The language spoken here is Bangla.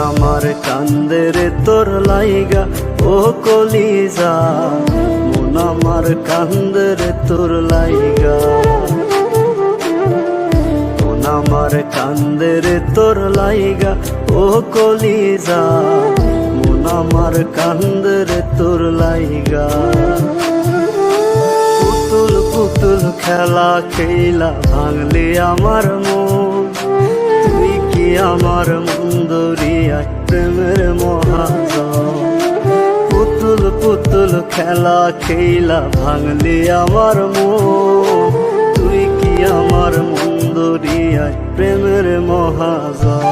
আমার কান্দে রে তোর লাইগা ও কলিজা, মন আমার কান্দে রে তোর লাইগা। মন আমার কান্দে রে তোর লাইগা ও কলিজা, মন আমার কান্দে রে তোর লাইগা। পুতুল পুতুল খেলা খেলা ভাঙলি আমার মন, তুই কি আমার মন দরিয়ায় প্রেমের মহাজন। পুতুল পুতুল খেলা খেলা ভাঙলি আমার মন, তুই কি আমার মন দরিয়ায় প্রেমের মহাজন।